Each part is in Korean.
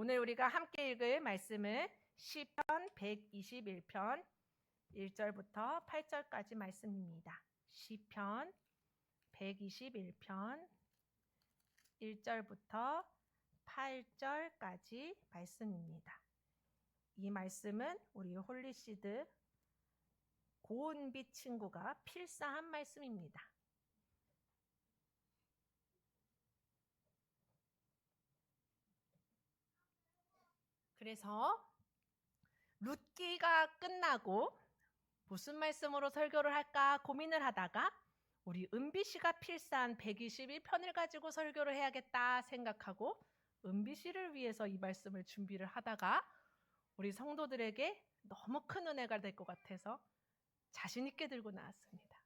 오늘 우리가 함께 읽을 말씀은 시편 121편 1절부터 8절까지 말씀입니다. 시편 121편 1절부터 8절까지 말씀입니다. 이 말씀은 우리 홀리시드 고은빛 친구가 필사한 말씀입니다. 그래서 룻기가 끝나고 무슨 말씀으로 설교를 할까 고민을 하다가 우리 은비 씨가 필사한 121편을 가지고 설교를 해야겠다 생각하고 은비 씨를 위해서 이 말씀을 준비를 하다가 우리 성도들에게 너무 큰 은혜가 될 것 같아서 자신 있게 들고 나왔습니다.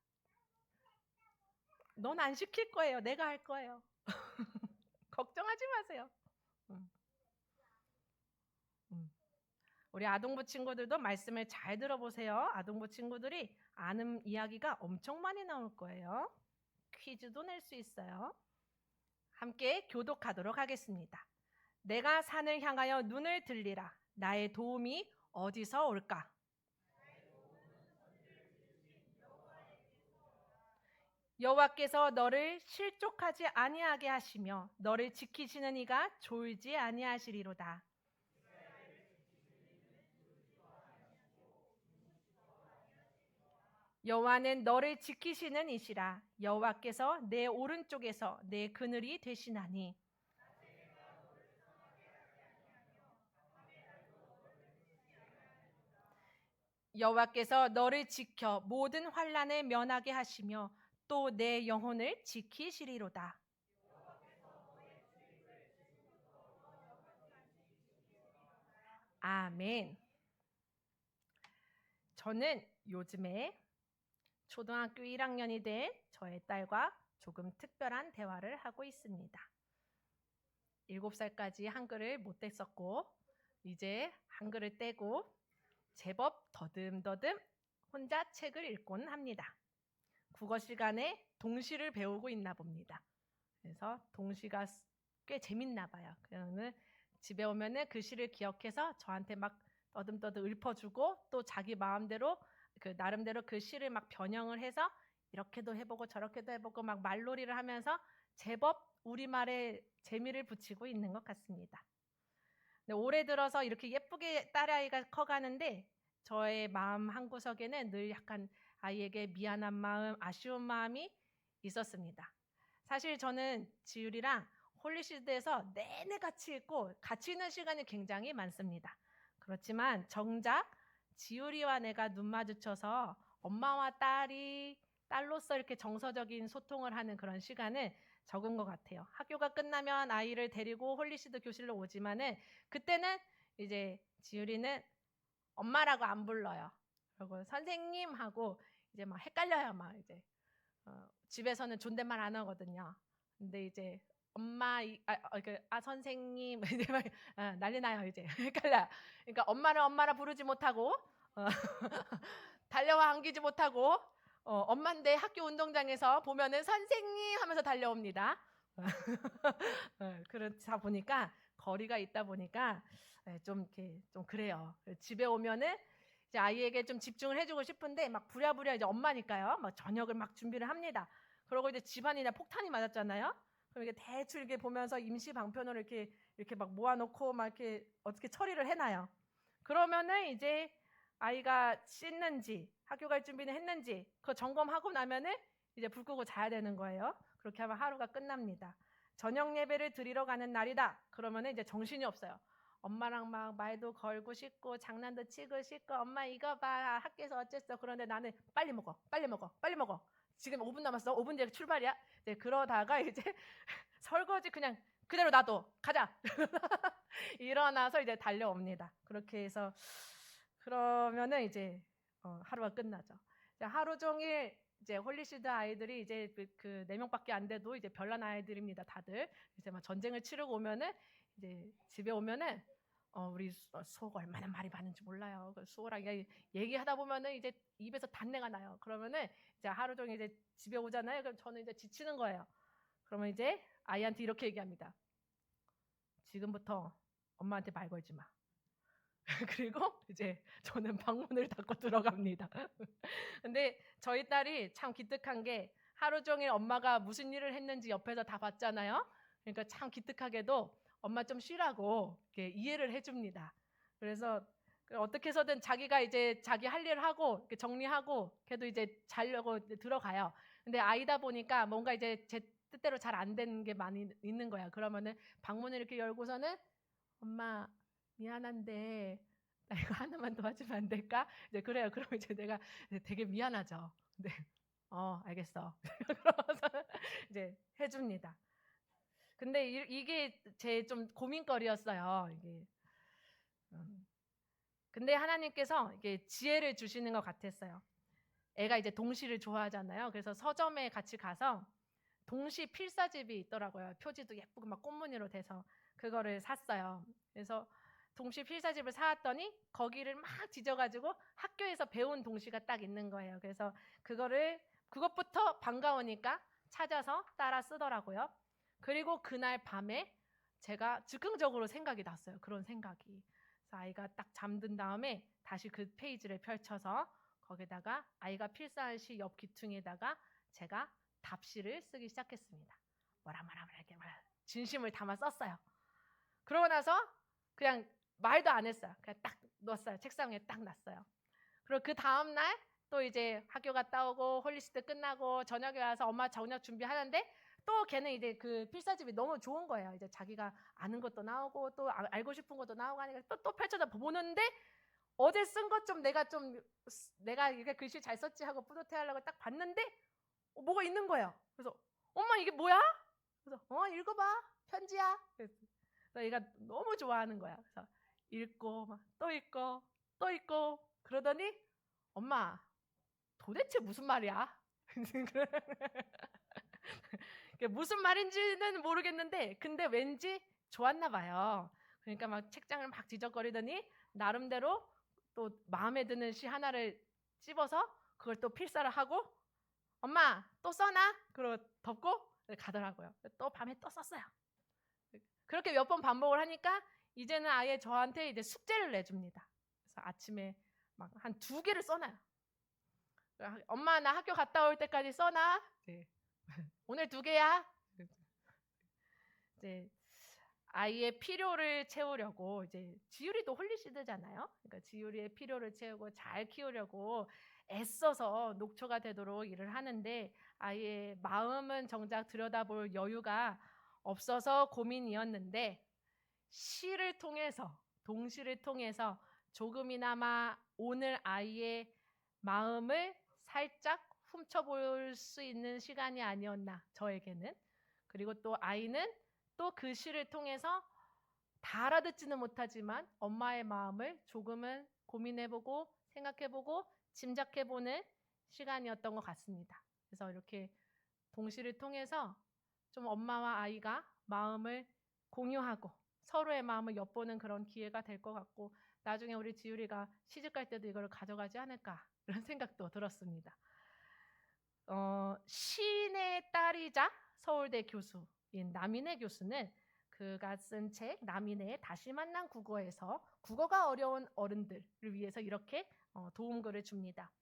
넌 안 시킬 거예요. 내가 할 거예요. 걱정하지 마세요. 우리 아동부 친구들도 말씀을 잘 들어보세요. 아동부 친구들이 아는 이야기가 엄청 많이 나올 거예요. 퀴즈도 낼 수 있어요. 함께 교독하도록 하겠습니다. 내가 산을 향하여 눈을 들리라. 나의 도움이 어디서 올까? 여호와께서 너를 실족하지 아니하게 하시며 너를 지키시는 이가 졸지 아니하시리로다. 여호와는 너를 지키시는 이시라. 여호와께서 내 오른쪽에서 내 그늘이 되시나니. 여호와께서 너를 지켜 모든 환난을 면하게 하시며 또 내 영혼을 지키시리로다. 아멘. 저는 요즘에 초등학교 1학년이 된 저의 딸과 조금 특별한 대화를 하고 있습니다. 7살까지 한글을 못했었고 이제 한글을 떼고 제법 더듬더듬 혼자 책을 읽곤 합니다. 국어 시간에 동시를 배우고 있나 봅니다. 그래서 동시가 꽤 재밌나 봐요. 그러면 집에 오면은 그 시를 기억해서 저한테 막 떠듬떠듬 읊어주고 또 자기 마음대로 나름대로 그 시를 막 변형을 해서 이렇게도 해보고 저렇게도 해보고 막 말놀이를 하면서 제법 우리말에 재미를 붙이고 있는 것 같습니다. 올해 들어서 이렇게 예쁘게 딸아이가 커가는데 저의 마음 한구석에는 늘 약간 아이에게 미안한 마음, 아쉬운 마음이 있었습니다. 사실 저는 지율이랑 홀리시드에서 내내 같이 있고 같이 있는 시간이 굉장히 많습니다. 그렇지만 정작 지율이와 내가 눈 마주쳐서 엄마와 딸로서 이렇게 정서적인 소통을 하는 그런 시간은 적은 것 같아요. 학교가 끝나면 아이를 데리고 홀리시드 교실로 오지만은 그때는 이제 지율이는 엄마라고 안 불러요. 그리고 선생님 하고 이제 막 헷갈려요. 막 이제 집에서는 존댓말 안 하거든요. 근데 이제 엄마, 선생님 이제 막 난리 나요. 이제 헷갈려요. 그러니까 엄마를 엄마라 부르지 못하고 달려와 안기지 못하고 엄마인데 학교 운동장에서 보면은 선생님 하면서 달려옵니다. 그렇다 보니까 거리가 있다 보니까 좀 이렇게 좀 그래요. 집에 오면은 이제 아이에게 좀 집중을 해주고 싶은데 막 부랴부랴 이제 엄마니까요. 막 저녁을 막 준비를 합니다. 그러고 이제 집안이나 폭탄이 맞았잖아요. 그럼 이게 대충 이렇게 보면서 임시 방편으로 이렇게 막 모아놓고 막 이렇게 어떻게 처리를 해놔요. 그러면은 이제 아이가 씻는지 학교 갈 준비는 했는지 그거 점검하고 나면은 이제 불 끄고 자야 되는 거예요. 그렇게 하면 하루가 끝납니다. 저녁 예배를 드리러 가는 날이다. 그러면 이제 정신이 없어요. 엄마랑 막 말도 걸고 싶고 장난도 치고 싶고 엄마 이거 봐 학교에서 어쨌어. 그런데 나는 빨리 먹어. 지금 5분 남았어. 5분 뒤에 출발이야. 이제 그러다가 이제 설거지 그냥 그대로 놔둬. 가자. 일어나서 이제 달려옵니다. 그렇게 해서 그러면은 이제 하루가 끝나죠. 이제 하루 종일 이제 홀리시드 아이들이 이제 그 4명밖에 안 돼도 이제 별난 아이들입니다. 다들 이제 막 전쟁을 치르고 오면은 이제 집에 오면은 우리 수호가 얼마나 말이 많은지 몰라요. 수호랑 얘기하다 보면은 이제 입에서 단내가 나요. 그러면은 이제 하루 종일 이제 집에 오잖아요. 그럼 저는 이제 지치는 거예요. 그러면 이제 아이한테 이렇게 얘기합니다. 지금부터 엄마한테 말 걸지 마. 그리고 이제 저는 방문을 닫고 들어갑니다. 근데 저희 딸이 참 기특한 게 하루 종일 엄마가 무슨 일을 했는지 옆에서 다 봤잖아요. 그러니까 참 기특하게도 엄마 좀 쉬라고 이렇게 이해를 해줍니다. 그래서 어떻게 해서든 자기가 이제 자기 할 일을 하고 이렇게 정리하고 걔도 이제 자려고 이제 들어가요. 근데 아이다 보니까 뭔가 이제 제 뜻대로 잘 안 되는 게 많이 있는 거야. 그러면은 방문을 이렇게 열고서는 엄마 미안한데 나 이거 하나만 도와주면 안 될까? 이제 그래요. 그러면 이제 내가 되게 미안하죠. 네, 알겠어. 그러면서 이제 해줍니다. 근데 이게 제 좀 고민거리였어요. 이게. 근데 하나님께서 이게 지혜를 주시는 것 같았어요. 애가 이제 동시를 좋아하잖아요. 그래서 서점에 같이 가서 동시 필사집이 있더라고요. 표지도 예쁘고 막 꽃무늬로 돼서 그거를 샀어요. 그래서 동시 필사집을 사왔더니 거기를 막 뒤져가지고 학교에서 배운 동시가 딱 있는 거예요. 그래서 그것부터 반가우니까 찾아서 따라 쓰더라고요. 그리고 그날 밤에 제가 즉흥적으로 생각이 났어요. 그런 생각이. 그래서 아이가 딱 잠든 다음에 다시 그 페이지를 펼쳐서 거기다가 아이가 필사한 시 옆 귀퉁이에다가 제가 답시를 쓰기 시작했습니다. 뭐라 이렇게 진심을 담아 썼어요. 그러고 나서 그냥 말도 안 했어요. 그냥 딱 넣었어요. 책상 위에 딱 놨어요. 그리고 그 다음 날 또 이제 학교 갔다 오고 홀리시드 끝나고 저녁에 와서 엄마 저녁 준비하는데 또 걔는 이제 그 필사집이 너무 좋은 거예요. 이제 자기가 아는 것도 나오고 또 알고 싶은 것도 나오고 하니까 또 펼쳐서 보는데 어제 쓴 것 좀 내가 이렇게 글씨 잘 썼지 하고 뿌듯해하려고 딱 봤는데 뭐가 있는 거예요. 그래서 엄마 이게 뭐야? 그래서 읽어봐 편지야. 그래서 얘가 너무 좋아하는 거야. 그래서 읽고 또 읽고 또 읽고 그러더니 엄마 도대체 무슨 말이야? 무슨 말인지는 모르겠는데 근데 왠지 좋았나 봐요. 그러니까 막 책장을 막 뒤적거리더니 나름대로 또 마음에 드는 시 하나를 찝어서 그걸 또 필사를 하고 엄마 또 써놔? 그러고 덮고 가더라고요. 또 밤에 또 썼어요. 그렇게 몇 번 반복을 하니까 이제는 아예 저한테 이제 숙제를 내줍니다. 그래서 아침에 막 한 2개를 써놔요. 엄마 나 학교 갔다 올 때까지 써놔. 네. 오늘 2개야. 이제 아이의 필요를 채우려고 이제 지율이도 홀리시드잖아요. 그러니까 지율이의 필요를 채우고 잘 키우려고 애써서 녹초가 되도록 일을 하는데 아이의 마음은 정작 들여다볼 여유가 없어서 고민이었는데 시를 통해서 동시를 통해서 조금이나마 오늘 아이의 마음을 살짝 훔쳐볼 수 있는 시간이 아니었나 저에게는. 그리고 또 아이는 또 그 시를 통해서 다 알아듣지는 못하지만 엄마의 마음을 조금은 고민해보고 생각해보고 짐작해보는 시간이었던 것 같습니다. 그래서 이렇게 동시를 통해서 좀 엄마와 아이가 마음을 공유하고 서로의 마음을 엿보는 그런 기회가 될 것 같고 나중에 우리 지율이가 시집갈 때도 이걸 가져가지 않을까 이런 생각도 들었습니다. 시인의 딸이자 서울대 교수인 남인혜 교수는 그가 쓴 책 남인혜의 다시 만난 국어에서 국어가 어려운 어른들을 위해서 이렇게 도움글을 줍니다.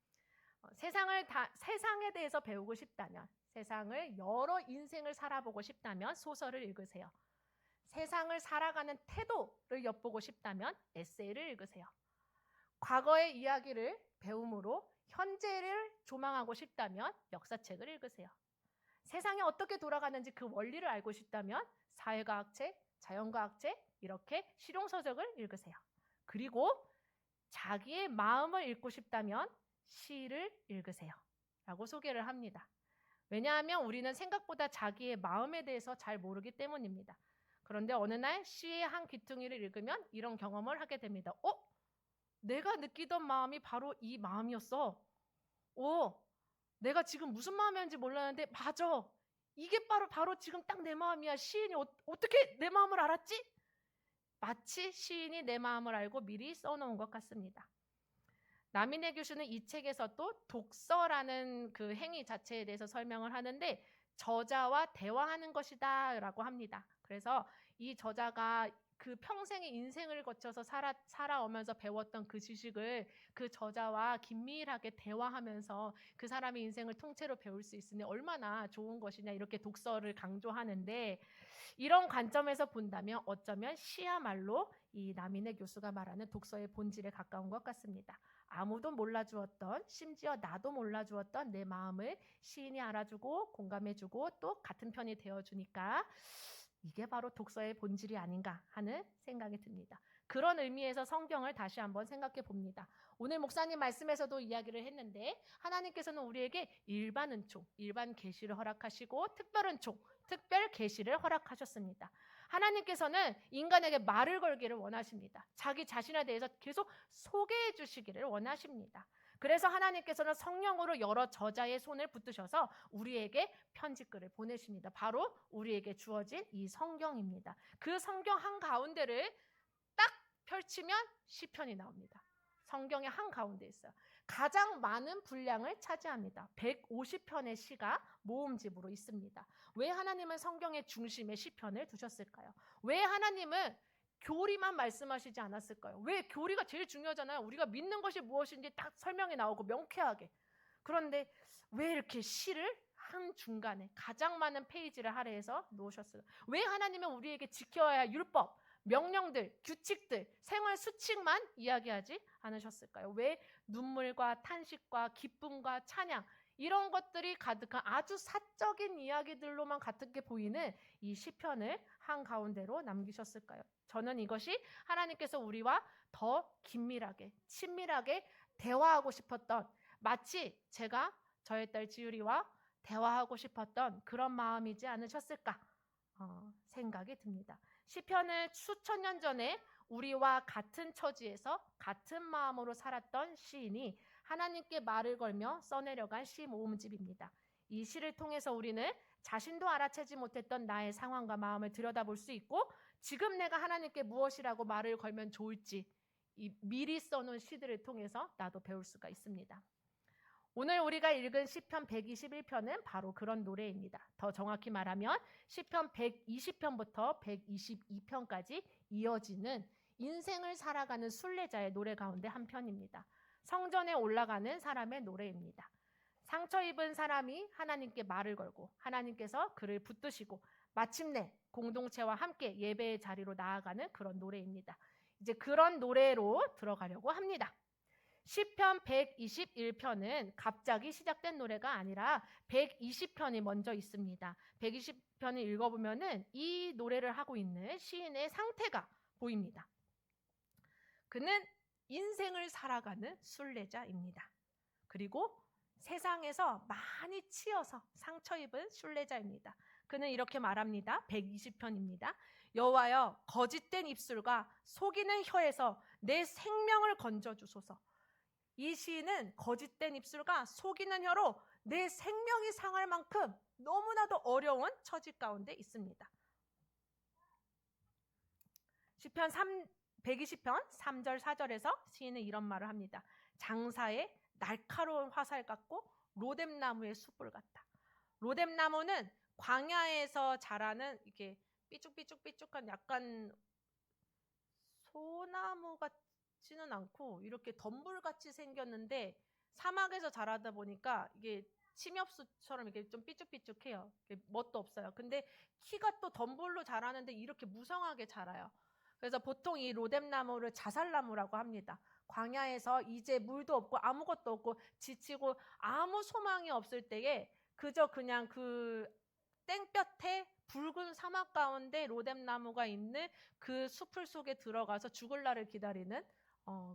세상에 대해서 배우고 싶다면 세상을 여러 인생을 살아보고 싶다면 소설을 읽으세요. 세상을 살아가는 태도를 엿보고 싶다면 에세이를 읽으세요. 과거의 이야기를 배움으로 현재를 조망하고 싶다면 역사책을 읽으세요. 세상이 어떻게 돌아가는지 그 원리를 알고 싶다면 사회과학책, 자연과학책 이렇게 실용서적을 읽으세요. 그리고 자기의 마음을 읽고 싶다면 시를 읽으세요. 라고 소개를 합니다. 왜냐하면 우리는 생각보다 자기의 마음에 대해서 잘 모르기 때문입니다. 그런데 어느 날 시의 한 귀퉁이를 읽으면 이런 경험을 하게 됩니다. 내가 느끼던 마음이 바로 이 마음이었어. 내가 지금 무슨 마음이었는지 몰랐는데 맞아. 이게 바로 지금 딱 내 마음이야. 시인이 어떻게 내 마음을 알았지? 마치 시인이 내 마음을 알고 미리 써놓은 것 같습니다. 남인혜 교수는 이 책에서도 독서라는 그 행위 자체에 대해서 설명을 하는데 저자와 대화하는 것이다 라고 합니다. 그래서 이 저자가 그 평생의 인생을 거쳐서 살아오면서 배웠던 그 지식을 그 저자와 긴밀하게 대화하면서 그 사람의 인생을 통째로 배울 수 있으니 얼마나 좋은 것이냐, 이렇게 독서를 강조하는데, 이런 관점에서 본다면 어쩌면 시야말로 이 남인의 교수가 말하는 독서의 본질에 가까운 것 같습니다. 아무도 몰라주었던, 심지어 나도 몰라주었던 내 마음을 시인이 알아주고 공감해주고 또 같은 편이 되어주니까 이게 바로 독서의 본질이 아닌가 하는 생각이 듭니다. 그런 의미에서 성경을 다시 한번 생각해 봅니다. 오늘 목사님 말씀에서도 이야기를 했는데, 하나님께서는 우리에게 일반 은총, 일반 계시를 허락하시고 특별 은총, 특별 계시를 허락하셨습니다. 하나님께서는 인간에게 말을 걸기를 원하십니다. 자기 자신에 대해서 계속 소개해 주시기를 원하십니다. 그래서 하나님께서는 성령으로 여러 저자의 손을 붙드셔서 우리에게 편지글을 보내십니다. 바로 우리에게 주어진 이 성경입니다. 그 성경 한가운데를 딱 펼치면 시편이 나옵니다. 성경의 한가운데 있어요. 가장 많은 분량을 차지합니다. 150편의 시가 모음집으로 있습니다. 왜 하나님은 성경의 중심에 시편을 두셨을까요? 왜 하나님은 교리만 말씀하시지 않았을까요? 왜? 교리가 제일 중요하잖아요. 우리가 믿는 것이 무엇인지 딱 설명이 나오고 명쾌하게. 그런데 왜 이렇게 시를 한 중간에 가장 많은 페이지를 할애해서 놓으셨어요? 왜 하나님은 우리에게 지켜야 할 율법, 명령들, 규칙들, 생활 수칙만 이야기하지 않으셨을까요? 왜 눈물과 탄식과 기쁨과 찬양, 이런 것들이 가득한 아주 사적인 이야기들로만 가득해 보이는 이 시편을 한가운데로 남기셨을까요? 저는 이것이 하나님께서 우리와 더 긴밀하게, 친밀하게 대화하고 싶었던, 마치 제가 저의 딸 지율이와 대화하고 싶었던 그런 마음이지 않으셨을까 생각이 듭니다. 시편은 수천 년 전에 우리와 같은 처지에서 같은 마음으로 살았던 시인이 하나님께 말을 걸며 써내려간 시 모음집입니다. 이 시를 통해서 우리는 자신도 알아채지 못했던 나의 상황과 마음을 들여다볼 수 있고, 지금 내가 하나님께 무엇이라고 말을 걸면 좋을지 이 미리 써놓은 시들을 통해서 나도 배울 수가 있습니다. 오늘 우리가 읽은 시편 121편은 바로 그런 노래입니다. 더 정확히 말하면 시편 120편부터 122편까지 이어지는 인생을 살아가는 순례자의 노래 가운데 한 편입니다. 성전에 올라가는 사람의 노래입니다. 상처 입은 사람이 하나님께 말을 걸고 하나님께서 그를 붙드시고 마침내 공동체와 함께 예배의 자리로 나아가는 그런 노래입니다. 이제 그런 노래로 들어가려고 합니다. 시편 121편은 갑자기 시작된 노래가 아니라 120편이 먼저 있습니다. 120편을 읽어보면은 이 노래를 하고 있는 시인의 상태가 보입니다. 그는 인생을 살아가는 순례자입니다. 그리고 세상에서 많이 치여서 상처 입은 순례자입니다. 그는 이렇게 말합니다. 120편입니다. 여호와여, 거짓된 입술과 속이는 혀에서 내 생명을 건져주소서. 이 시인은 거짓된 입술과 속이는 혀로 내 생명이 상할 만큼 너무나도 어려운 처지 가운데 있습니다. 시편 120편 3절 4절에서 시인은 이런 말을 합니다. 장사의 날카로운 화살 같고 로뎀나무의 숯불 같다. 로뎀나무는 광야에서 자라는 이렇게 삐쭉삐쭉삐쭉한 약간 소나무 같지는 않고 이렇게 덤불같이 생겼는데 사막에서 자라다 보니까 이게 침엽수처럼 이렇게 좀 삐쭉삐쭉해요. 멋도 없어요. 근데 키가 또 덤불로 자라는데 이렇게 무성하게 자라요. 그래서 보통 이 로뎀나무를 자살나무라고 합니다. 광야에서 이제 물도 없고 아무것도 없고 지치고 아무 소망이 없을 때에 그저 그냥 그 땡볕에 붉은 사막 가운데 로뎀나무가 있는 그 숲을 속에 들어가서 죽을 날을 기다리는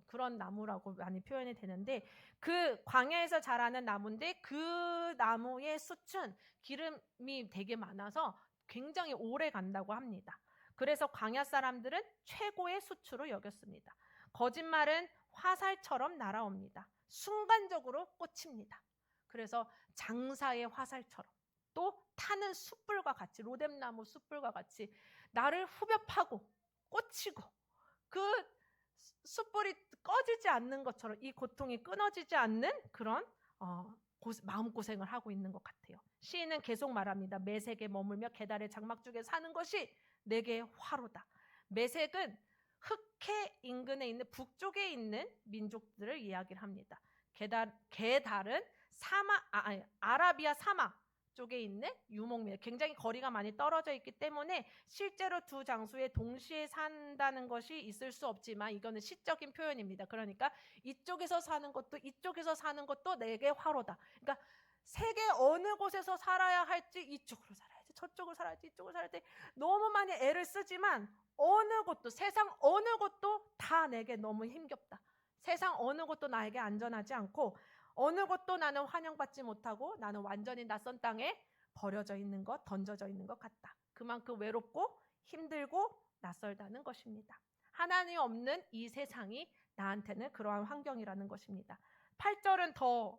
그런 나무라고 많이 표현이 되는데, 그 광야에서 자라는 나무인데 그 나무의 숯은 기름이 되게 많아서 굉장히 오래 간다고 합니다. 그래서 광야 사람들은 최고의 수치로 여겼습니다. 거짓말은 화살처럼 날아옵니다. 순간적으로 꽂힙니다. 그래서 장사의 화살처럼 또 타는 숯불과 같이, 로뎀나무 숯불과 같이 나를 후벼 파고 꽂히고 그 숯불이 꺼지지 않는 것처럼 이 고통이 끊어지지 않는 그런 마음고생을 하고 있는 것 같아요. 시인은 계속 말합니다. 매색에 머물며 계달의 장막중에 사는 것이 내게 화로다. 메색은 흑해 인근에 있는 북쪽에 있는 민족들을 이야기를 합니다. 게달은 아라비아 사막 쪽에 있는 유목민, 굉장히 거리가 많이 떨어져 있기 때문에 실제로 두 장소에 동시에 산다는 것이 있을 수 없지만 이거는 시적인 표현입니다. 그러니까 이쪽에서 사는 것도 이쪽에서 사는 것도 내게 화로다. 그러니까 세계 어느 곳에서 살아야 할지, 이쪽으로 살아야지, 저쪽으로 살아야지, 이쪽으로 살아야지, 너무 많이 애를 쓰지만 어느 곳도, 세상 어느 곳도 다 내게 너무 힘겹다. 세상 어느 곳도 나에게 안전하지 않고 어느 곳도 나는 환영받지 못하고 나는 완전히 낯선 땅에 버려져 있는 것, 던져져 있는 것 같다. 그만큼 외롭고 힘들고 낯설다는 것입니다. 하나님 없는 이 세상이 나한테는 그러한 환경이라는 것입니다. 8절은 더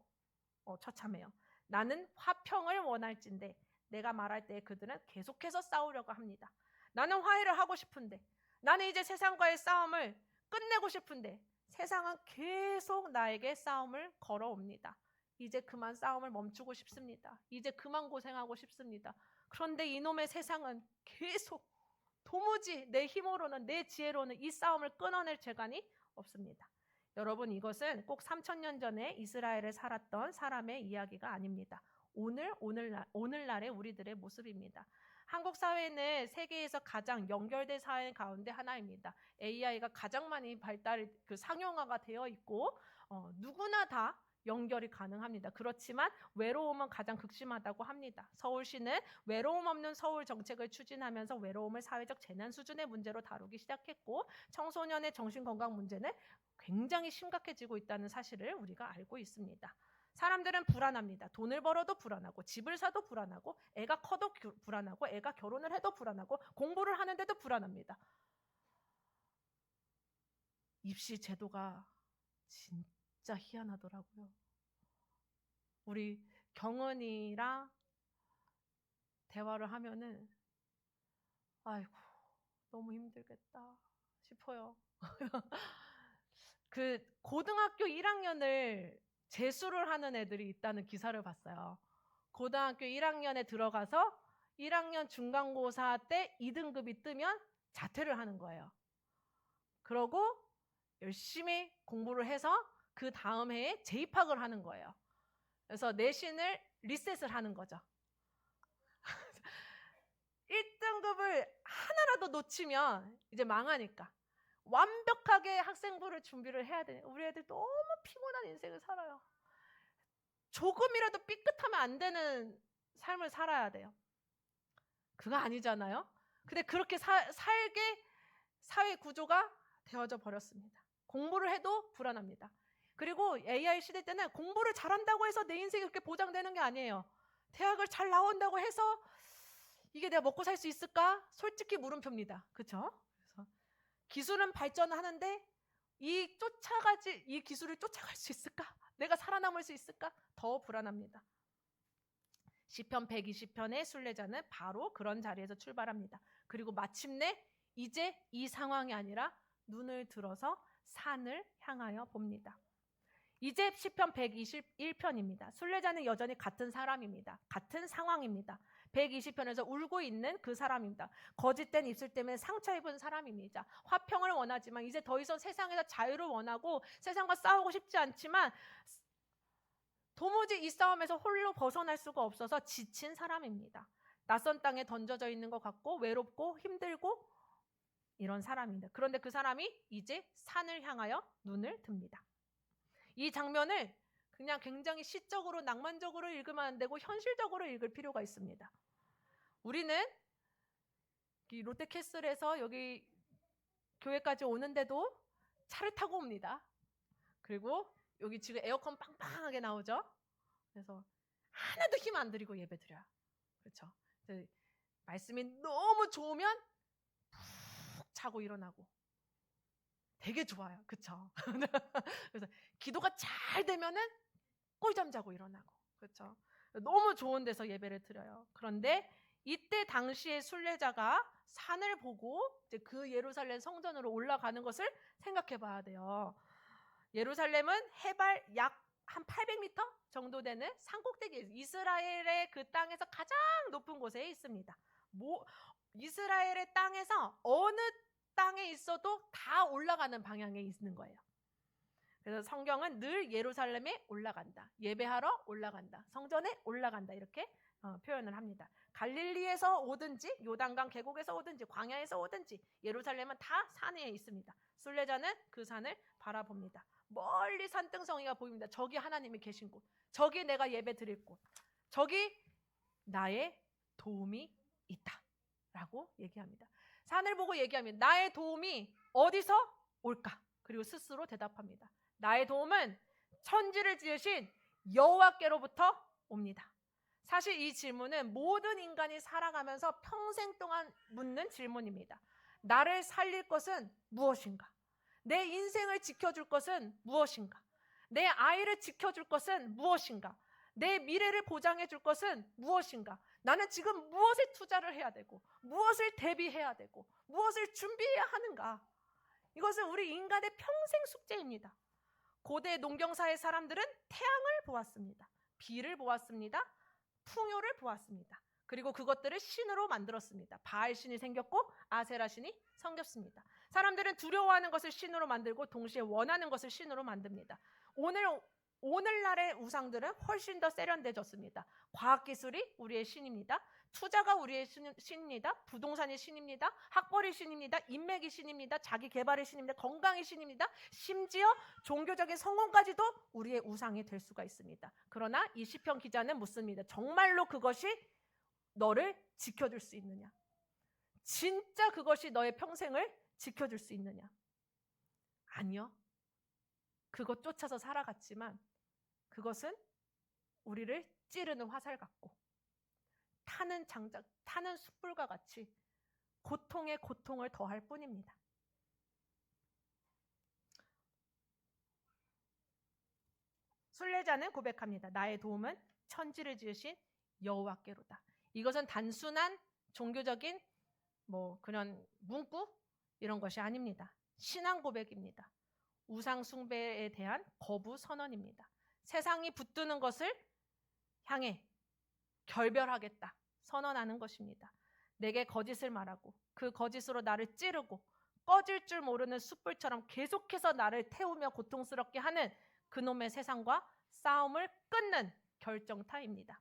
처참해요. 나는 화평을 원할진대 내가 말할 때 그들은 계속해서 싸우려고 합니다. 나는 화해를 하고 싶은데, 나는 이제 세상과의 싸움을 끝내고 싶은데 세상은 계속 나에게 싸움을 걸어옵니다. 이제 그만 싸움을 멈추고 싶습니다. 이제 그만 고생하고 싶습니다. 그런데 이놈의 세상은 계속 도무지 내 힘으로는, 내 지혜로는 이 싸움을 끊어낼 재간이 없습니다. 여러분, 이것은 꼭 3000년 전에 이스라엘에 살았던 사람의 이야기가 아닙니다. 오늘날의 우리들의 모습입니다. 한국 사회는 세계에서 가장 연결된 사회 가운데 하나입니다. AI가 가장 많이 상용화가 되어 있고 누구나 다 연결이 가능합니다. 그렇지만 외로움은 가장 극심하다고 합니다. 서울시는 외로움 없는 서울 정책을 추진하면서 외로움을 사회적 재난 수준의 문제로 다루기 시작했고 청소년의 정신건강 문제는 굉장히 심각해지고 있다는 사실을 우리가 알고 있습니다. 사람들은 불안합니다. 돈을 벌어도 불안하고 집을 사도 불안하고 애가 커도 불안하고 애가 결혼을 해도 불안하고 공부를 하는데도 불안합니다. 입시 제도가 진짜 희한하더라고요. 우리 경은이랑 대화를 하면은 아이고 너무 힘들겠다 싶어요. 그 고등학교 1학년을 재수를 하는 애들이 있다는 기사를 봤어요. 고등학교 1학년에 들어가서 1학년 중간고사 때 2등급이 뜨면 자퇴를 하는 거예요. 그러고 열심히 공부를 해서 그 다음 해에 재입학을 하는 거예요. 그래서 내신을 리셋을 하는 거죠. 1등급을 하나라도 놓치면 이제 망하니까 완벽하게 학생부를 준비를 해야 돼. 우리 애들 너무 피곤한 인생을 살아요. 조금이라도 삐끗하면 안 되는 삶을 살아야 돼요. 그거 아니잖아요. 근데 그렇게 살게 사회 구조가 되어져 버렸습니다. 공부를 해도 불안합니다. 그리고 AI 시대 때는 공부를 잘한다고 해서 내 인생이 그렇게 보장되는 게 아니에요. 대학을 잘 나온다고 해서 이게 내가 먹고 살 수 있을까? 솔직히 물음표입니다. 그렇죠? 그래서 기술은 발전하는데 이 기술을 쫓아갈 수 있을까? 내가 살아남을 수 있을까? 더 불안합니다. 시편 120편의 순례자는 바로 그런 자리에서 출발합니다. 그리고 마침내 이제 이 상황이 아니라 눈을 들어서 산을 향하여 봅니다. 이제 시편 121편입니다. 순례자는 여전히 같은 사람입니다. 같은 상황입니다. 120편에서 울고 있는 그 사람입니다. 거짓된 입술 때문에 상처 입은 사람입니다. 화평을 원하지만 이제 더 이상 세상에서 자유를 원하고 세상과 싸우고 싶지 않지만 도무지 이 싸움에서 홀로 벗어날 수가 없어서 지친 사람입니다. 낯선 땅에 던져져 있는 것 같고 외롭고 힘들고 이런 사람입니다. 그런데 그 사람이 이제 산을 향하여 눈을 듭니다. 이 장면을 그냥 굉장히 시적으로 낭만적으로 읽으면 안 되고 현실적으로 읽을 필요가 있습니다. 우리는 이 롯데캐슬에서 여기 교회까지 오는데도 차를 타고 옵니다. 그리고 여기 지금 에어컨 빵빵하게 나오죠. 그래서 하나도 힘 안 들이고 예배 드려요. 그렇죠. 말씀이 너무 좋으면 푹 자고 일어나고 되게 좋아요. 그렇죠. 그래서 기도가 잘 되면은 꿀잠 자고 일어나고. 그렇죠. 너무 좋은 데서 예배를 드려요. 그런데 이때 당시의 순례자가 산을 보고 이제 그 예루살렘 성전으로 올라가는 것을 생각해 봐야 돼요. 예루살렘은 해발 약 한 800m 정도 되는 산꼭대기, 이스라엘의 그 땅에서 가장 높은 곳에 있습니다. 이스라엘의 땅에서 어느 땅에 있어도 다 올라가는 방향에 있는 거예요. 그래서 성경은 늘 예루살렘에 올라간다, 예배하러 올라간다, 성전에 올라간다 이렇게 표현을 합니다. 갈릴리에서 오든지 요단강 계곡에서 오든지 광야에서 오든지 예루살렘은 다 산에 있습니다. 순례자는 그 산을 바라봅니다. 멀리 산등성이가 보입니다. 저기 하나님이 계신 곳, 저기 내가 예배 드릴 곳, 저기 나의 도움이 있다 라고 얘기합니다. 산을 보고 얘기합니다. 나의 도움이 어디서 올까? 그리고 스스로 대답합니다. 나의 도움은 천지를 지으신 여호와께로부터 옵니다. 사실 이 질문은 모든 인간이 살아가면서 평생 동안 묻는 질문입니다. 나를 살릴 것은 무엇인가? 내 인생을 지켜줄 것은 무엇인가? 내 아이를 지켜줄 것은 무엇인가? 내 미래를 보장해 줄 것은 무엇인가? 나는 지금 무엇에 투자를 해야 되고, 무엇을 대비해야 되고, 무엇을 준비해야 하는가? 이것은 우리 인간의 평생 숙제입니다. 고대 농경사의 사람들은 태양을 보았습니다. 비를 보았습니다. 풍요를 보았습니다. 그리고 그것들을 신으로 만들었습니다. 바알 신이 생겼고 아세라 신이 생겼습니다. 사람들은 두려워하는 것을 신으로 만들고 동시에 원하는 것을 신으로 만듭니다. 오늘날의 우상들은 훨씬 더 세련돼졌습니다. 과학기술이 우리의 신입니다. 투자가 우리의 신입니다. 부동산이 신입니다. 학벌이 신입니다. 인맥이 신입니다. 자기 개발의 신입니다. 건강이 신입니다. 심지어 종교적인 성공까지도 우리의 우상이 될 수가 있습니다. 그러나 이 시편 기자는 묻습니다. 정말로 그것이 너를 지켜줄 수 있느냐? 진짜 그것이 너의 평생을 지켜줄 수 있느냐? 아니요. 그것 쫓아서 살아갔지만 그것은 우리를 찌르는 화살 같고 타는 숯불과 같이 고통에 고통을 더할 뿐입니다. 순례자는 고백합니다. 나의 도움은 천지를 지으신 여호와께로다. 이것은 단순한 종교적인 그런 문구 이런 것이 아닙니다. 신앙 고백입니다. 우상 숭배에 대한 거부 선언입니다. 세상이 붙드는 것을 향해 결별하겠다 선언하는 것입니다. 내게 거짓을 말하고 그 거짓으로 나를 찌르고 꺼질 줄 모르는 숯불처럼 계속해서 나를 태우며 고통스럽게 하는 그놈의 세상과 싸움을 끊는 결정타입니다.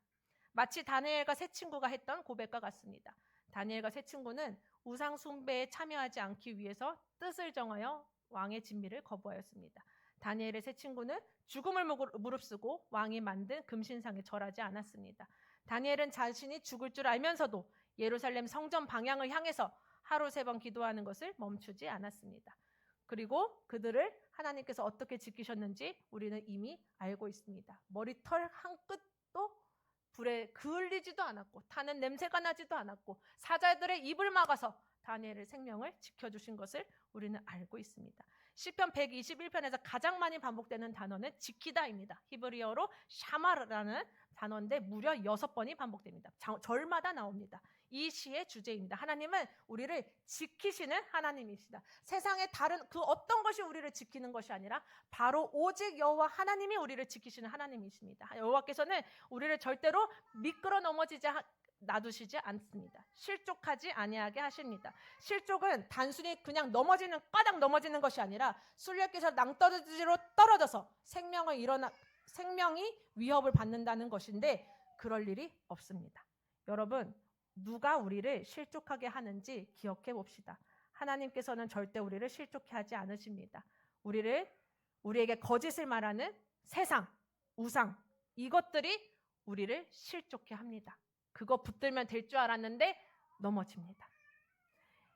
마치 다니엘과 세 친구가 했던 고백과 같습니다. 다니엘과 세 친구는 우상 숭배에 참여하지 않기 위해서 뜻을 정하여 왕의 진미를 거부하였습니다. 다니엘의 세 친구는 죽음을 무릅쓰고 왕이 만든 금신상에 절하지 않았습니다. 다니엘은 자신이 죽을 줄 알면서도 예루살렘 성전 방향을 향해서 하루 3번 기도하는 것을 멈추지 않았습니다. 그리고 그들을 하나님께서 어떻게 지키셨는지 우리는 이미 알고 있습니다. 머리털 한 끗도 불에 그을리지도 않았고 타는 냄새가 나지도 않았고 사자들의 입을 막아서 다니엘의 생명을 지켜주신 것을 우리는 알고 있습니다. 시편 121편에서 가장 많이 반복되는 단어는 지키다입니다. 히브리어로 샤마라는 단어인데 무려 6번이 반복됩니다. 절마다 나옵니다. 이 시의 주제입니다. 하나님은 우리를 지키시는 하나님이시다. 세상의 다른 그 어떤 것이 우리를 지키는 것이 아니라 바로 오직 여호와 하나님이 우리를 지키시는 하나님이십니다. 여호와께서는 우리를 절대로 미끄러 넘어지지 놔두시지 않습니다. 실족하지 아니하게 하십니다. 실족은 단순히 그냥 까닥 넘어지는 것이 아니라 순례길에서 낭떠러지로 떨어져서 생명이 위협을 받는다는 것인데 그럴 일이 없습니다. 여러분, 누가 우리를 실족하게 하는지 기억해 봅시다. 하나님께서는 절대 우리를 실족해 하지 않으십니다. 우리에게 거짓을 말하는 세상, 우상, 이것들이 우리를 실족해 합니다. 그거 붙들면 될 줄 알았는데 넘어집니다.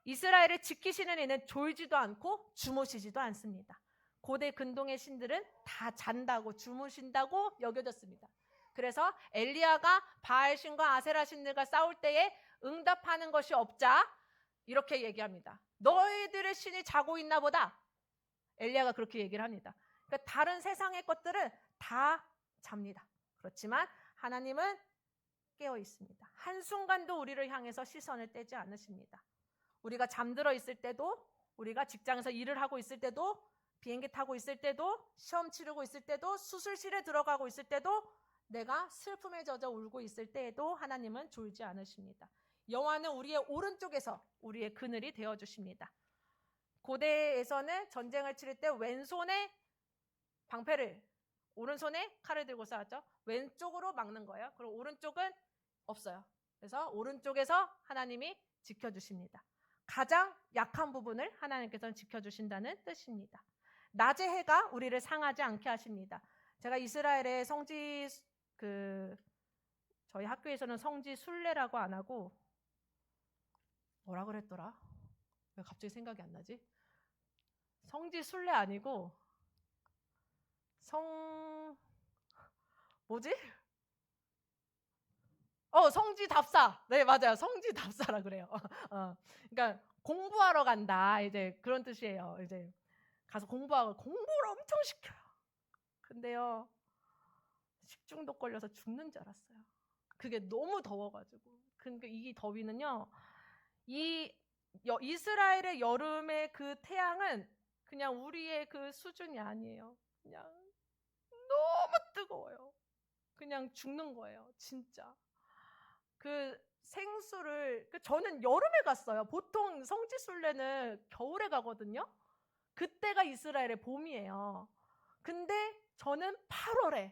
이스라엘을 지키시는 이는 졸지도 않고 주무시지도 않습니다. 고대 근동의 신들은 다 잔다고 주무신다고 여겨졌습니다. 그래서 엘리야가 바알 신과 아세라 신들과 싸울 때에 응답하는 것이 없자 이렇게 얘기합니다. 너희들의 신이 자고 있나 보다. 엘리야가 그렇게 얘기를 합니다. 그러니까 다른 세상의 것들은 다 잡니다. 그렇지만 하나님은 깨어 있습니다. 한순간도 우리를 향해서 시선을 떼지 않으십니다. 우리가 잠들어 있을 때도, 우리가 직장에서 일을 하고 있을 때도, 비행기 타고 있을 때도, 시험 치르고 있을 때도, 수술실에 들어가고 있을 때도, 내가 슬픔에 젖어 울고 있을 때에도 하나님은 졸지 않으십니다. 여호와는 우리의 오른쪽에서 우리의 그늘이 되어주십니다. 고대에서는 전쟁을 치를 때 왼손에 방패를, 오른손에 칼을 들고 싸웠죠. 왼쪽으로 막는 거예요. 그리고 오른쪽은 없어요. 그래서 오른쪽에서 하나님이 지켜주십니다. 가장 약한 부분을 하나님께서는 지켜주신다는 뜻입니다. 낮의 해가 우리를 상하지 않게 하십니다. 제가 이스라엘의 저희 학교에서는 성지 순례라고 안 하고 뭐라 그랬더라? 왜 갑자기 생각이 안 나지? 성지 순례 아니고 뭐지? 성지 답사. 네, 맞아요. 성지 답사라 그래요. 그러니까 공부하러 간다. 이제 그런 뜻이에요. 이제 가서 공부를 엄청 시켜요. 근데요, 식중독 걸려서 죽는 줄 알았어요. 그게 너무 더워가지고. 그러니까 이 더위는요, 이스라엘의 여름의 그 태양은 그냥 우리의 그 수준이 아니에요. 그냥 너무 뜨거워요. 그냥 죽는 거예요, 진짜. 저는 여름에 갔어요. 보통 성지순례는 겨울에 가거든요. 그때가 이스라엘의 봄이에요. 근데 저는 8월에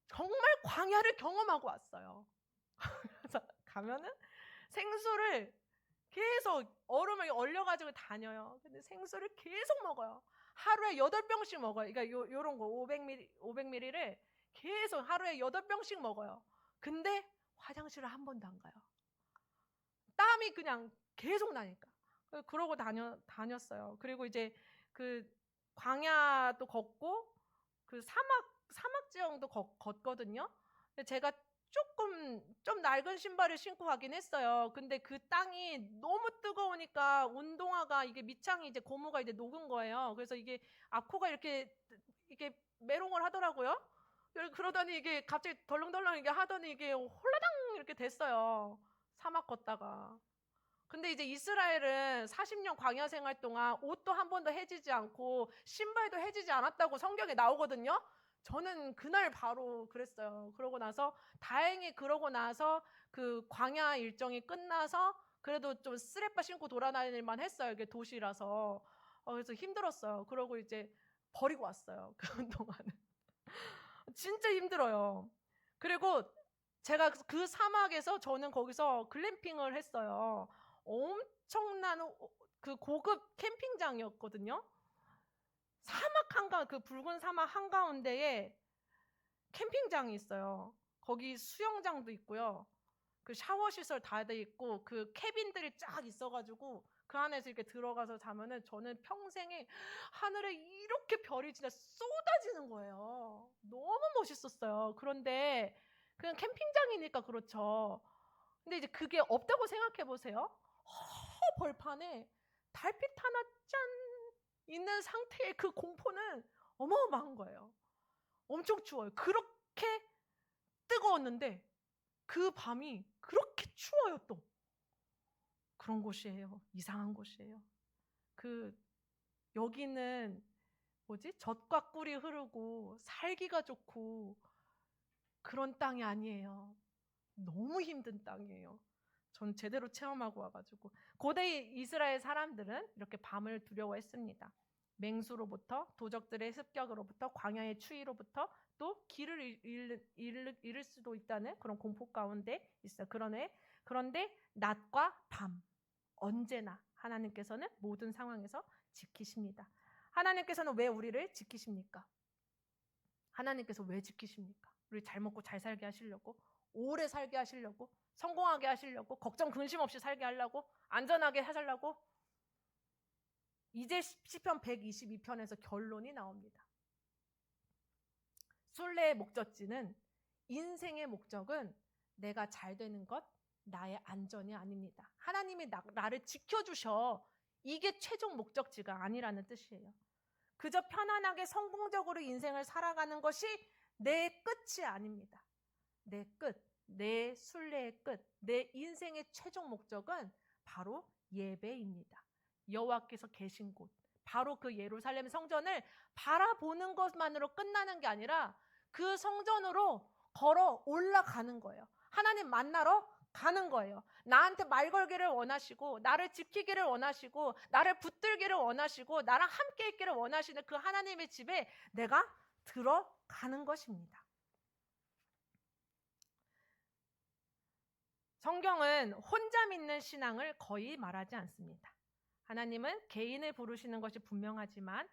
정말 광야를 경험하고 왔어요. 그래서 가면은 생수를 계속 얼음을 얼려가지고 다녀요. 근데 생수를 계속 먹어요. 하루에 8병씩 먹어요. 그러니까 요런 거 500ml를 계속 하루에 8병씩 먹어요. 근데 화장실을 한 번도 안 가요. 땀이 그냥 계속 나니까. 그러고 다녔어요. 그리고 이제 그 광야도 걷고 그 사막 지형도 걷거든요. 근데 제가 좀 낡은 신발을 신고 가긴 했어요. 근데 그 땅이 너무 뜨거우니까 운동화가 이게 밑창이 이제 고무가 이제 녹은 거예요. 그래서 이게 앞코가 이렇게 메롱을 하더라고요. 그러더니 이게 갑자기 덜렁덜렁 이게 하더니 이게 홀라당 이렇게 됐어요. 사막 걷다가. 근데 이제 이스라엘은 40년 광야 생활 동안 옷도 한 번도 해지지 않고 신발도 해지지 않았다고 성경에 나오거든요. 저는 그날 바로 그랬어요. 그러고 나서 그 광야 일정이 끝나서 그래도 좀 쓰레빠 신고 돌아다닐만 했어요. 이게 도시라서. 그래서 힘들었어요. 그러고 이제 버리고 왔어요. 그 운동화는. 진짜 힘들어요. 그리고 제가 그 사막에서 저는 거기서 글램핑을 했어요. 엄청난 그 고급 캠핑장이었거든요. 그 붉은 사막 한가운데에 캠핑장이 있어요. 거기 수영장도 있고요. 그 샤워 시설 다 돼 있고 그 캐빈들이 쫙 있어가지고 그 안에서 이렇게 들어가서 자면은 저는 평생에 하늘에 이렇게 별이 진짜 쏟아지는 거예요. 너무 멋있었어요. 그런데 그냥 캠핑장이니까 그렇죠. 근데 이제 그게 없다고 생각해 보세요. 벌판에 달빛 하나 짠 있는 상태의 그 공포는 어마어마한 거예요. 엄청 추워요. 그렇게 뜨거웠는데 그 밤이 그렇게 추워요. 또 그런 곳이에요. 이상한 곳이에요. 여기는 젖과 꿀이 흐르고 살기가 좋고 그런 땅이 아니에요. 너무 힘든 땅이에요. 전 제대로 체험하고 와가지고. 고대 이스라엘 사람들은 이렇게 밤을 두려워했습니다. 맹수로부터, 도적들의 습격으로부터, 광야의 추위로부터, 또 길을 잃을 수도 있다는 그런 공포 가운데 있어요. 그런데 낮과 밤 언제나 하나님께서는 모든 상황에서 지키십니다. 하나님께서는 왜 우리를 지키십니까? 하나님께서 왜 지키십니까? 우리 잘 먹고 잘 살게 하시려고, 오래 살게 하시려고, 성공하게 하시려고, 걱정 근심 없이 살게 하려고, 안전하게 하시려고. 이제 시편 122편에서 결론이 나옵니다. 순례의 목적지는, 인생의 목적은 내가 잘 되는 것, 나의 안전이 아닙니다. 하나님이 나를 지켜주셔. 이게 최종 목적지가 아니라는 뜻이에요. 그저 편안하게 성공적으로 인생을 살아가는 것이 내 끝이 아닙니다. 내 끝, 내 순례의 끝, 내 인생의 최종 목적은 바로 예배입니다. 여호와께서 계신 곳, 바로 그 예루살렘 성전을 바라보는 것만으로 끝나는 게 아니라 그 성전으로 걸어 올라가는 거예요. 하나님 만나러 가는 거예요. 나한테 말 걸기를 원하시고, 나를 지키기를 원하시고, 나를 붙들기를 원하시고, 나랑 함께 있기를 원하시는 그 하나님의 집에 내가 들어가는 것입니다. 성경은 혼자 믿는 신앙을 거의 말하지 않습니다. 하나님은 개인을 부르시는 것이 분명하지만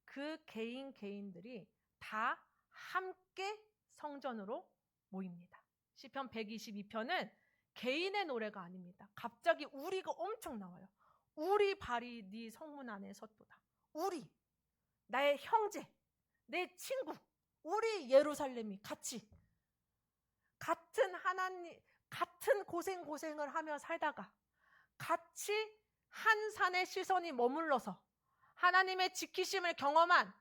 그 개인들이 다 함께 성전으로 모입니다. 시편 122편은 개인의 노래가 아닙니다. 갑자기 우리가 엄청 나와요. 우리 발이 네 성문 안에 섰도다. 우리, 나의 형제, 내 친구, 우리 예루살렘이 같이 같은 하나님, 같은 고생을 하며 살다가 같이 한 산의 시선이 머물러서 하나님의 지키심을 경험한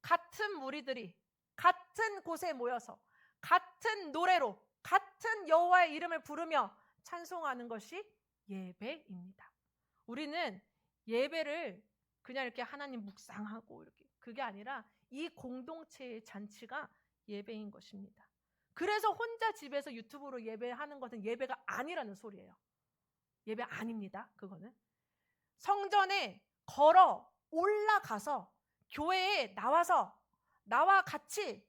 같은 무리들이 같은 곳에 모여서 같은 노래로 같은 여호와의 이름을 부르며 찬송하는 것이 예배입니다. 우리는 예배를 그냥 이렇게 하나님 묵상하고 이렇게 그게 아니라 이 공동체의 잔치가 예배인 것입니다. 그래서 혼자 집에서 유튜브로 예배하는 것은 예배가 아니라는 소리예요. 예배 아닙니다. 그거는 성전에 걸어 올라가서 교회에 나와서 나와 같이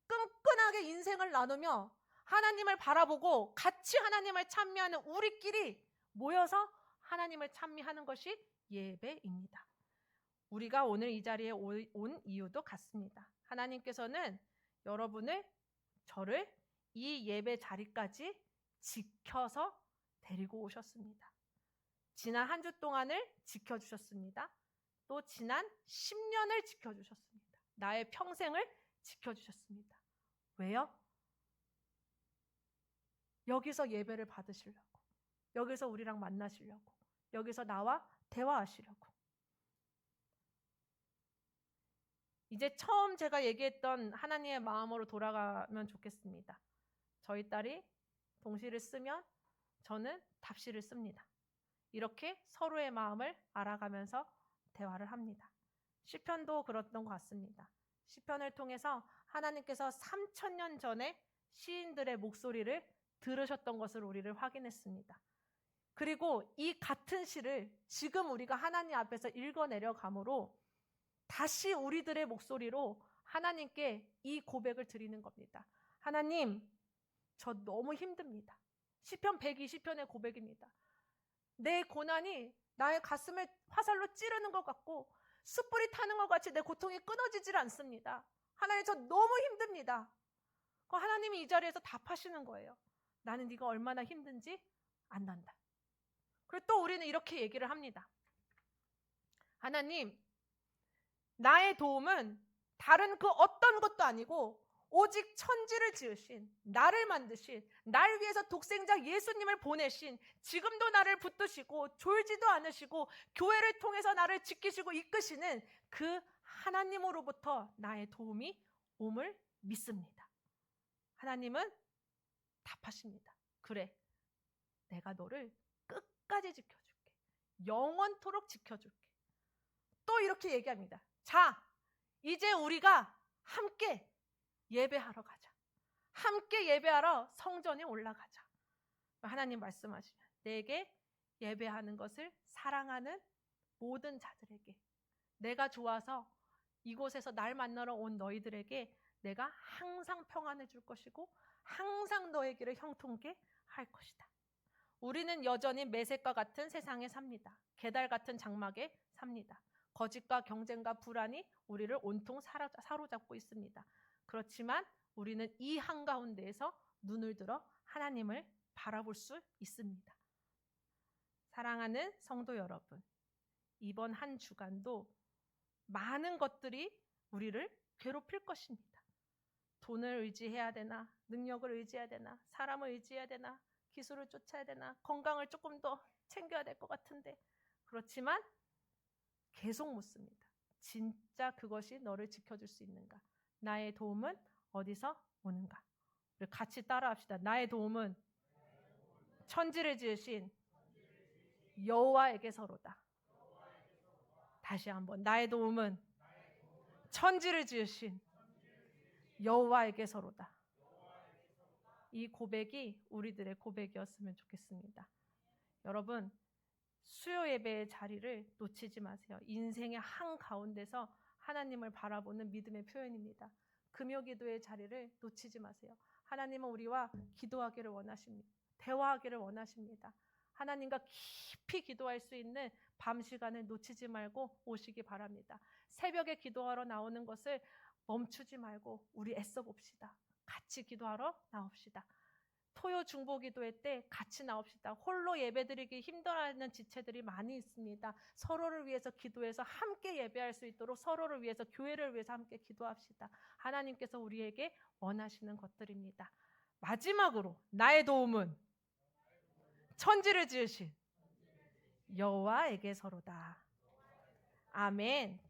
끈끈하게 인생을 나누며 하나님을 바라보고 같이 하나님을 찬미하는 우리끼리 모여서 하나님을 찬미하는 것이 예배입니다. 우리가 오늘 이 자리에 온 이유도 같습니다. 하나님께서는 여러분을, 저를 이 예배 자리까지 지켜서 데리고 오셨습니다. 지난 한 주 동안을 지켜주셨습니다. 또 지난 10년을 지켜주셨습니다. 나의 평생을 지켜주셨습니다. 왜요? 여기서 예배를 받으시려고, 여기서 우리랑 만나시려고, 여기서 나와 대화하시려고. 이제 처음 제가 얘기했던 하나님의 마음으로 돌아가면 좋겠습니다. 저희 딸이 동시를 쓰면 저는 답시를 씁니다. 이렇게 서로의 마음을 알아가면서 대화를 합니다. 시편도 그랬던 것 같습니다. 시편을 통해서 하나님께서 3000년 전에 시인들의 목소리를 들으셨던 것을 우리를 확인했습니다. 그리고 이 같은 시를 지금 우리가 하나님 앞에서 읽어내려 가므로 다시 우리들의 목소리로 하나님께 이 고백을 드리는 겁니다. 하나님, 저 너무 힘듭니다. 시편 120편의 고백입니다. 내 고난이 나의 가슴을 화살로 찌르는 것 같고 숯불이 타는 것 같이 내 고통이 끊어지질 않습니다. 하나님, 저 너무 힘듭니다. 하나님이 이 자리에서 답하시는 거예요. 나는 네가 얼마나 힘든지 안단다. 그리고 또 우리는 이렇게 얘기를 합니다. 하나님, 나의 도움은 다른 그 어떤 것도 아니고 오직 천지를 지으신, 나를 만드신, 날 위해서 독생자 예수님을 보내신, 지금도 나를 붙드시고 졸지도 않으시고 교회를 통해서 나를 지키시고 이끄시는 그 하나님으로부터 나의 도움이 옴을 믿습니다. 하나님은 답하십니다. 그래, 내가 너를 끝까지 지켜줄게. 영원토록 지켜줄게. 또 이렇게 얘기합니다. 자, 이제 우리가 함께 예배하러 가자. 함께 예배하러 성전에 올라가자. 하나님 말씀하시면 내게 예배하는 것을 사랑하는 모든 자들에게, 내가 좋아서 이곳에서 날 만나러 온 너희들에게 내가 항상 평안해 줄 것이고 항상 너의 길을 형통케 할 것이다. 우리는 여전히 매색과 같은 세상에 삽니다. 계달 같은 장막에 삽니다. 거짓과 경쟁과 불안이 우리를 온통 사로잡고 있습니다. 그렇지만 우리는 이 한가운데에서 눈을 들어 하나님을 바라볼 수 있습니다. 사랑하는 성도 여러분, 이번 한 주간도 많은 것들이 우리를 괴롭힐 것입니다. 돈을 의지해야 되나, 능력을 의지해야 되나, 사람을 의지해야 되나, 기술을 쫓아야 되나, 건강을 조금 더 챙겨야 될 것 같은데, 그렇지만 계속 묻습니다. 진짜 그것이 너를 지켜줄 수 있는가? 나의 도움은 어디서 오는가? 우리 같이 따라합시다. 나의 도움은 천지를 지으신 여호와에게서로다. 다시 한번, 나의 도움은 천지를 지으신 여호와에게서로다. 이 고백이 우리들의 고백이었으면 좋겠습니다. 여러분, 수요 예배의 자리를 놓치지 마세요. 인생의 한가운데서 하나님을 바라보는 믿음의 표현입니다. 금요 기도의 자리를 놓치지 마세요. 하나님은 우리와 기도하기를 원하십니다. 대화하기를 원하십니다. 하나님과 깊이 기도할 수 있는 밤 시간을 놓치지 말고 오시기 바랍니다. 새벽에 기도하러 나오는 것을 멈추지 말고 우리 애써 봅시다. 같이 기도하러 나옵시다. 토요 중보 기도회 때 같이 나옵시다. 홀로 예배드리기 힘들어하는 지체들이 많이 있습니다. 서로를 위해서 기도해서 함께 예배할 수 있도록 서로를 위해서, 교회를 위해서 함께 기도합시다. 하나님께서 우리에게 원하시는 것들입니다. 마지막으로 나의 도움은 천지를 지으신 여호와에게서로다. 아멘.